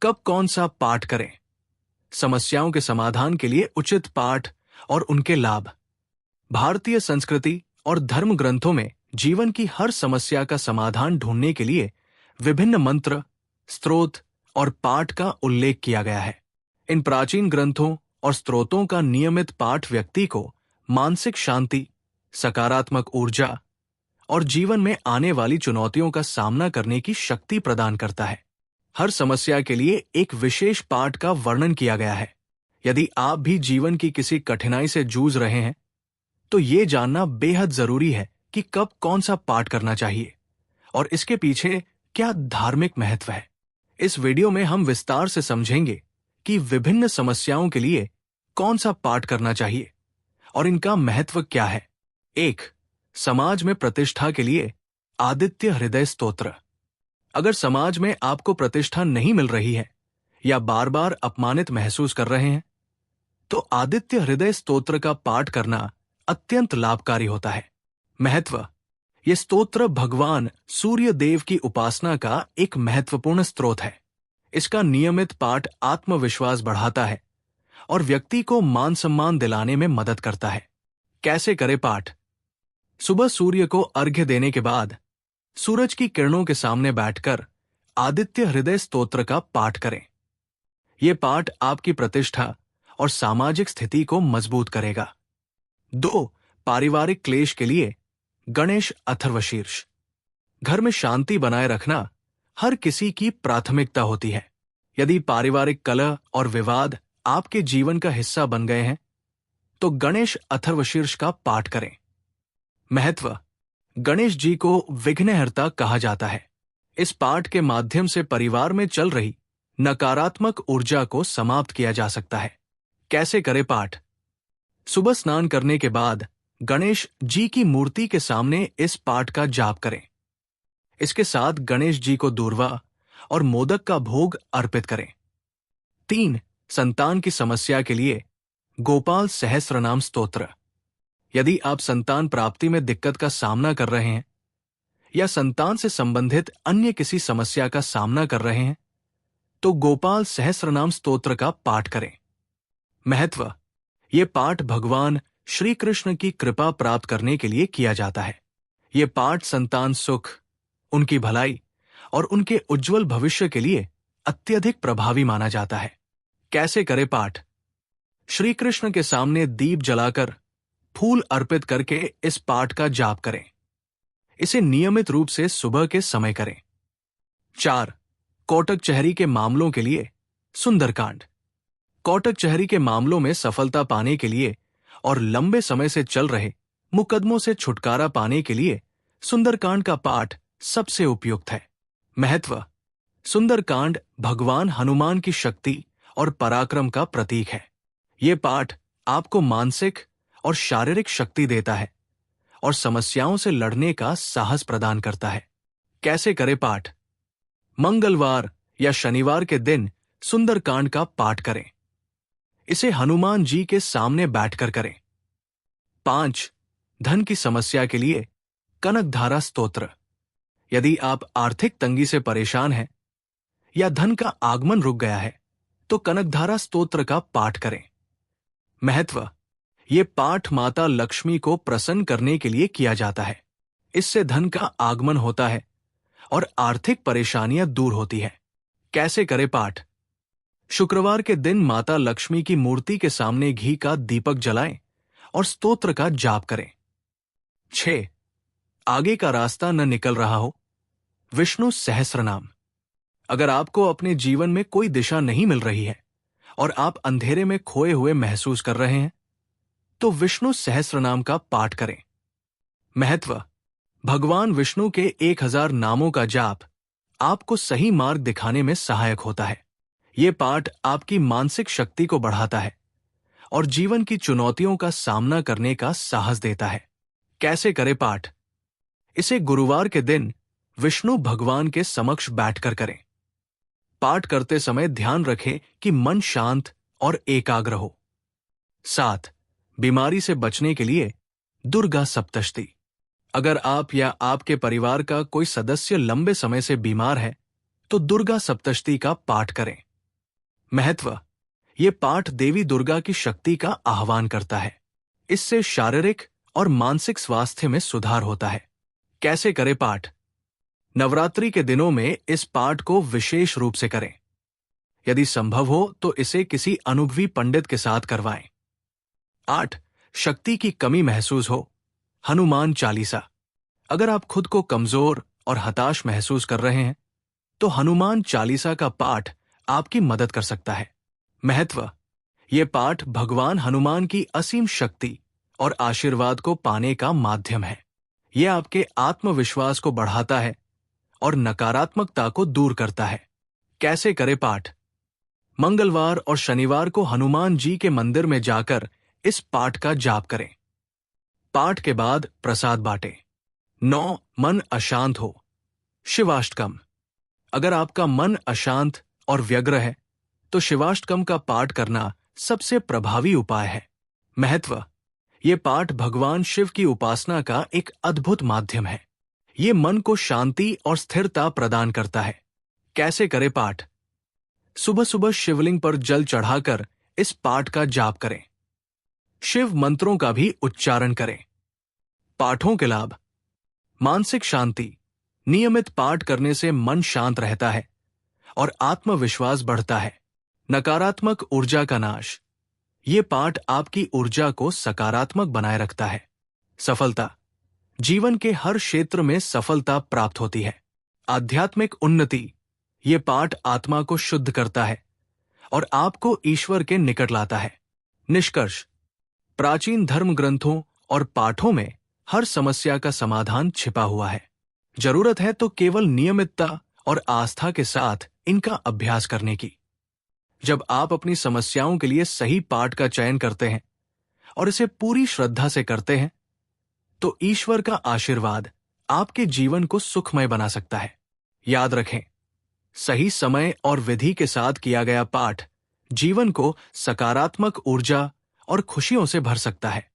कब कौन सा पाठ करें? समस्याओं के समाधान के लिए उचित पाठ और उनके लाभ। भारतीय संस्कृति और धर्म ग्रंथों में जीवन की हर समस्या का समाधान ढूंढने के लिए विभिन्न मंत्र, स्तोत्र और पाठ का उल्लेख किया गया है। इन प्राचीन ग्रंथों और स्तोत्रों का नियमित पाठ व्यक्ति को मानसिक शांति, सकारात्मक ऊर्जा और जीवन में आने वाली चुनौतियों का सामना करने की शक्ति प्रदान करता है। हर समस्या के लिए एक विशेष पाठ का वर्णन किया गया है। यदि आप भी जीवन की किसी कठिनाई से जूझ रहे हैं, तो ये जानना बेहद जरूरी है कि कब कौन सा पाठ करना चाहिए और इसके पीछे क्या धार्मिक महत्व है। इस वीडियो में हम विस्तार से समझेंगे कि विभिन्न समस्याओं के लिए कौन सा पाठ करना चाहिए और इनका महत्व क्या है। 1. समाज में प्रतिष्ठा के लिए आदित्य हृदय स्तोत्र। अगर समाज में आपको प्रतिष्ठा नहीं मिल रही है या बार बार अपमानित महसूस कर रहे हैं, तो आदित्य हृदय स्तोत्र का पाठ करना अत्यंत लाभकारी होता है। महत्व: यह स्तोत्र भगवान सूर्य देव की उपासना का एक महत्वपूर्ण स्रोत है। इसका नियमित पाठ आत्मविश्वास बढ़ाता है और व्यक्ति को मान सम्मान दिलाने में मदद करता है। कैसे करें पाठ? सुबह सूर्य को अर्घ्य देने के बाद सूरज की किरणों के सामने बैठकर आदित्य हृदय स्तोत्र का पाठ करें। यह पाठ आपकी प्रतिष्ठा और सामाजिक स्थिति को मजबूत करेगा। 2. पारिवारिक क्लेश के लिए गणेश अथर्वशीर्ष। घर में शांति बनाए रखना हर किसी की प्राथमिकता होती है। यदि पारिवारिक कलह और विवाद आपके जीवन का हिस्सा बन गए हैं, तो गणेश अथर्वशीर्ष का पाठ करें। महत्व: गणेश जी को विघ्नहर्ता कहा जाता है। इस पाठ के माध्यम से परिवार में चल रही नकारात्मक ऊर्जा को समाप्त किया जा सकता है। कैसे करें पाठ? सुबह स्नान करने के बाद गणेश जी की मूर्ति के सामने इस पाठ का जाप करें। इसके साथ गणेश जी को दूर्वा और मोदक का भोग अर्पित करें। 3. संतान की समस्या के लिए गोपाल सहस्त्रनाम स्तोत्र। यदि आप संतान प्राप्ति में दिक्कत का सामना कर रहे हैं या संतान से संबंधित अन्य किसी समस्या का सामना कर रहे हैं, तो गोपाल सहस्त्रनाम स्तोत्र का पाठ करें। महत्व: यह पाठ भगवान श्री कृष्ण की कृपा प्राप्त करने के लिए किया जाता है। यह पाठ संतान सुख, उनकी भलाई और उनके उज्जवल भविष्य के लिए अत्यधिक प्रभावी माना जाता है। कैसे करें पाठ? श्री कृष्ण के सामने दीप जलाकर फूल अर्पित करके इस पाठ का जाप करें। इसे नियमित रूप से सुबह के समय करें। 4. कोटकचहरी के मामलों के लिए सुंदरकांड। कोटकचहरी के मामलों में सफलता पाने के लिए और लंबे समय से चल रहे मुकदमों से छुटकारा पाने के लिए सुंदरकांड का पाठ सबसे उपयुक्त है। महत्व: सुंदरकांड भगवान हनुमान की शक्ति और पराक्रम का प्रतीक है। यह पाठ आपको मानसिक और शारीरिक शक्ति देता है और समस्याओं से लड़ने का साहस प्रदान करता है। कैसे करें पाठ? मंगलवार या शनिवार के दिन सुंदरकांड का पाठ करें। इसे हनुमान जी के सामने बैठकर करें। 5. धन की समस्या के लिए कनकधारा स्तोत्र। यदि आप आर्थिक तंगी से परेशान हैं या धन का आगमन रुक गया है, तो कनकधारा स्तोत्र का पाठ करें। महत्व: यह पाठ माता लक्ष्मी को प्रसन्न करने के लिए किया जाता है। इससे धन का आगमन होता है और आर्थिक परेशानियां दूर होती है। कैसे करें पाठ? शुक्रवार के दिन माता लक्ष्मी की मूर्ति के सामने घी का दीपक जलाएं और स्तोत्र का जाप करें। 6. आगे का रास्ता न निकल रहा हो, विष्णु सहस्त्रनाम। अगर आपको अपने जीवन में कोई दिशा नहीं मिल रही है और आप अंधेरे में खोए हुए महसूस कर रहे हैं, तो विष्णु सहस्त्रनाम का पाठ करें। महत्व: भगवान विष्णु के 1000 नामों का जाप आपको सही मार्ग दिखाने में सहायक होता है। यह पाठ आपकी मानसिक शक्ति को बढ़ाता है और जीवन की चुनौतियों का सामना करने का साहस देता है। कैसे करें पाठ? इसे गुरुवार के दिन विष्णु भगवान के समक्ष बैठकर करें। पाठ करते समय ध्यान रखें कि मन शांत और एकाग्र हो। 7. बीमारी से बचने के लिए दुर्गा सप्तशती। अगर आप या आपके परिवार का कोई सदस्य लंबे समय से बीमार है, तो दुर्गा सप्तशती का पाठ करें। महत्व: ये पाठ देवी दुर्गा की शक्ति का आह्वान करता है। इससे शारीरिक और मानसिक स्वास्थ्य में सुधार होता है। कैसे करें पाठ? नवरात्रि के दिनों में इस पाठ को विशेष रूप से करें। यदि संभव हो तो इसे किसी अनुभवी पंडित के साथ करवाएं। 8. शक्ति की कमी महसूस हो, हनुमान चालीसा। अगर आप खुद को कमजोर और हताश महसूस कर रहे हैं तो हनुमान चालीसा का पाठ आपकी मदद कर सकता है। महत्व: ये पाठ भगवान हनुमान की असीम शक्ति और आशीर्वाद को पाने का माध्यम है। यह आपके आत्मविश्वास को बढ़ाता है और नकारात्मकता को दूर करता है। कैसे करें पाठ? मंगलवार और शनिवार को हनुमान जी के मंदिर में जाकर इस पाठ का जाप करें। पाठ के बाद प्रसाद बांटें। 9. मन अशांत हो, शिवाष्टकम। अगर आपका मन अशांत और व्यग्र है तो शिवाष्टकम का पाठ करना सबसे प्रभावी उपाय है। महत्व: ये पाठ भगवान शिव की उपासना का एक अद्भुत माध्यम है। ये मन को शांति और स्थिरता प्रदान करता है। कैसे करें पाठ? सुबह सुबह शिवलिंग पर जल चढ़ाकर इस पाठ का जाप करें। शिव मंत्रों का भी उच्चारण करें। पाठों के लाभ: मानसिक शांति। नियमित पाठ करने से मन शांत रहता है और आत्मविश्वास बढ़ता है। नकारात्मक ऊर्जा का नाश। ये पाठ आपकी ऊर्जा को सकारात्मक बनाए रखता है। सफलता। जीवन के हर क्षेत्र में सफलता प्राप्त होती है। आध्यात्मिक उन्नति। ये पाठ आत्मा को शुद्ध करता है और आपको ईश्वर के निकट लाता है। निष्कर्ष: प्राचीन धर्म ग्रंथों और पाठों में हर समस्या का समाधान छिपा हुआ है। जरूरत है तो केवल नियमितता और आस्था के साथ इनका अभ्यास करने की। जब आप अपनी समस्याओं के लिए सही पाठ का चयन करते हैं और इसे पूरी श्रद्धा से करते हैं तो ईश्वर का आशीर्वाद आपके जीवन को सुखमय बना सकता है। याद रखें, सही समय और विधि के साथ किया गया पाठ जीवन को सकारात्मक ऊर्जा और खुशियों से भर सकता है।